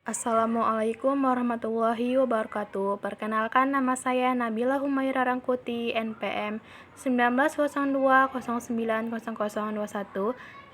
Assalamualaikum warahmatullahi wabarakatuh. Perkenalkan, nama saya Nabila Humaira Rangkuti, NPM 1902090021,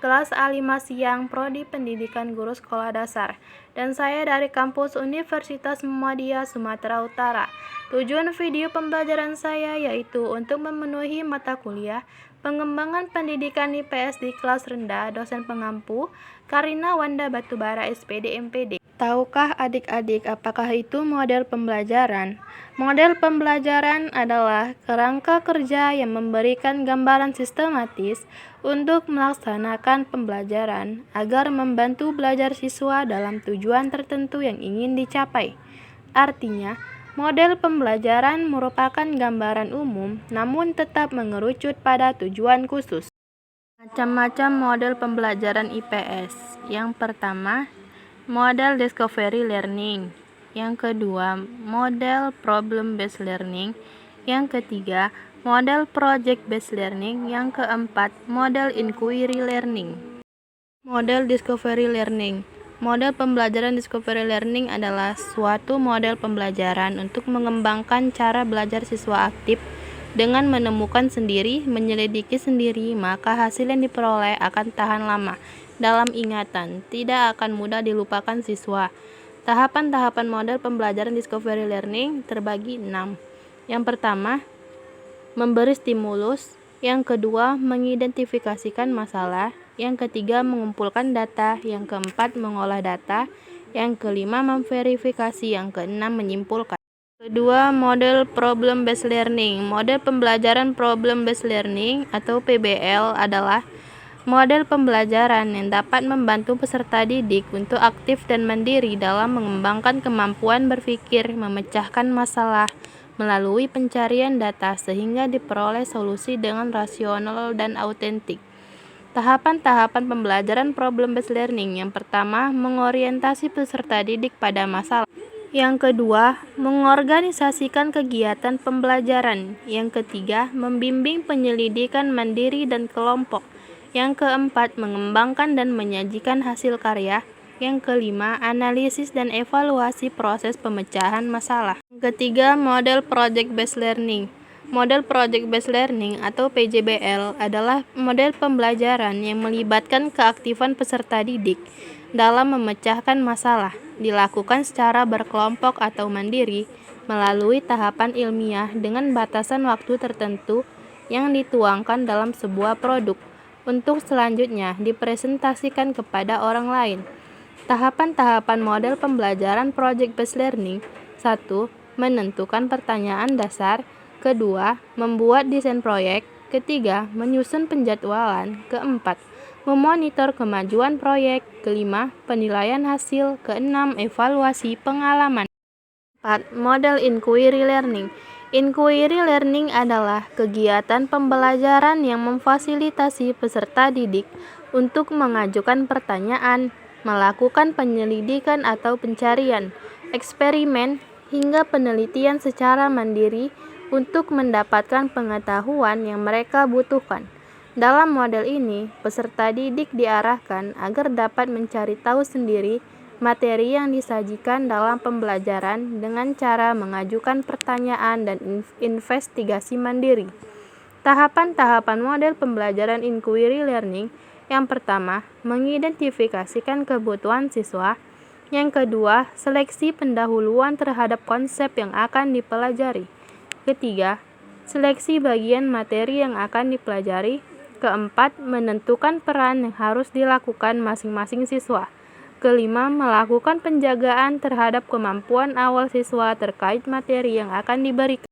kelas A5 Siang, Prodi Pendidikan Guru Sekolah Dasar. Dan saya dari kampus Universitas Muhammadiyah Sumatera Utara. Tujuan video pembelajaran saya yaitu untuk memenuhi mata kuliah Pengembangan Pendidikan IPS di kelas rendah, dosen pengampu, Karina Wanda Batubara, SPD MPD. Tahukah adik-adik apakah itu model pembelajaran? Model pembelajaran adalah kerangka kerja yang memberikan gambaran sistematis untuk melaksanakan pembelajaran agar membantu belajar siswa dalam tujuan tertentu yang ingin dicapai. Artinya, model pembelajaran merupakan gambaran umum namun tetap mengerucut pada tujuan khusus. Macam-macam model pembelajaran IPS. Yang pertama, model discovery learning. Yang kedua, model problem based learning. Yang ketiga, model project based learning. Yang keempat, model inquiry learning. Model discovery learning. Model pembelajaran discovery learning adalah suatu model pembelajaran untuk mengembangkan cara belajar siswa aktif dengan menemukan sendiri, menyelidiki sendiri, maka hasil yang diperoleh akan tahan lama dalam ingatan, tidak akan mudah dilupakan siswa. Tahapan-tahapan model pembelajaran discovery learning terbagi 6. Yang pertama, memberi stimulus. Yang kedua, mengidentifikasikan masalah. Yang ketiga, mengumpulkan data. Yang keempat, mengolah data. Yang kelima, memverifikasi. Yang keenam, menyimpulkan. Kedua, model problem based learning. Model pembelajaran problem based learning atau PBL adalah model pembelajaran yang dapat membantu peserta didik untuk aktif dan mandiri dalam mengembangkan kemampuan berpikir, memecahkan masalah melalui pencarian data sehingga diperoleh solusi dengan rasional dan autentik. Tahapan-tahapan pembelajaran problem based learning. Yang pertama, mengorientasi peserta didik pada masalah. Yang kedua, mengorganisasikan kegiatan pembelajaran. Yang ketiga, membimbing penyelidikan mandiri dan kelompok. Yang keempat, mengembangkan dan menyajikan hasil karya. Yang kelima, analisis dan evaluasi proses pemecahan masalah. Yang ketiga, model project based learning. Model project based learning atau PJBL adalah model pembelajaran yang melibatkan keaktifan peserta didik dalam memecahkan masalah, dilakukan secara berkelompok atau mandiri melalui tahapan ilmiah dengan batasan waktu tertentu yang dituangkan dalam sebuah produk untuk selanjutnya dipresentasikan kepada orang lain. Tahapan-tahapan model pembelajaran project based learning. 1. Menentukan pertanyaan dasar. Kedua, membuat desain proyek. Ketiga, menyusun penjadwalan. Keempat, memonitor kemajuan proyek. Kelima, penilaian hasil. Keenam, evaluasi pengalaman. 4. Model inquiry learning. Inquiry learning adalah kegiatan pembelajaran yang memfasilitasi peserta didik untuk mengajukan pertanyaan, melakukan penyelidikan atau pencarian, eksperimen, hingga penelitian secara mandiri untuk mendapatkan pengetahuan yang mereka butuhkan. Dalam model ini, peserta didik diarahkan agar dapat mencari tahu sendiri materi yang disajikan dalam pembelajaran dengan cara mengajukan pertanyaan dan investigasi mandiri. Tahapan-tahapan model pembelajaran inquiry learning. Yang pertama, mengidentifikasikan kebutuhan siswa. Yang kedua, seleksi pendahuluan terhadap konsep yang akan dipelajari. Ketiga, seleksi bagian materi yang akan dipelajari. Keempat, menentukan peran yang harus dilakukan masing-masing siswa. Kelima, melakukan penjagaan terhadap kemampuan awal siswa terkait materi yang akan diberikan.